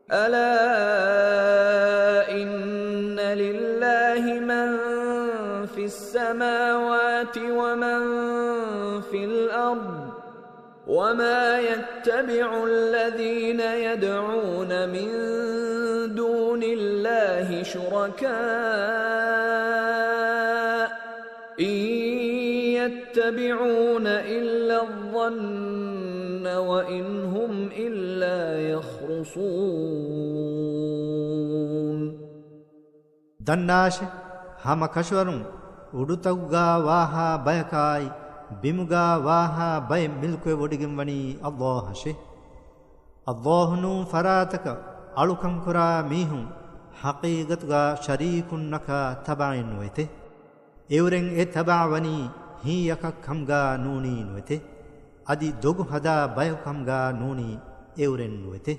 ألا إن لله من في السماوات ومن في الأرض وما يتبع الذين يدعون من دون الله شركاء إن يتبعون إلا الظن وإن هم إلا يخرصون. දන්නාශ හම කෂවරුන් උඩුතව්ගා වාහා බයකායි ಬಿಮುಗಾ ವಾಹಾ ಬಯ ಮಿಲ್ಕುವೆ ಒಡಿಗಿಂ ವಣಿ ಅಲ್ಲಾಹಶೆ ಅಲ್ಲಾಹನು ಫರಾತಕ ಅಳುಕಂ ಕುರಾ ಮೀಹುಂ ಹಕೀಗತುಗಾ ಶರೀಕುನ್ ನಕ ತಬಾಯಿನ್ ವೆತೆ ಎವರೆಂ ಎ ತಬಾವನಿ ಹಿ ಯಕಕ್ ಹಮ್ಗಾ ನೂನಿ ವೆತೆ ಅದಿ ದೊಗು ಹದಾ ಬಯಕಂಗಾ ನೂನಿ ಎವರೆನ್ ವೆತೆ.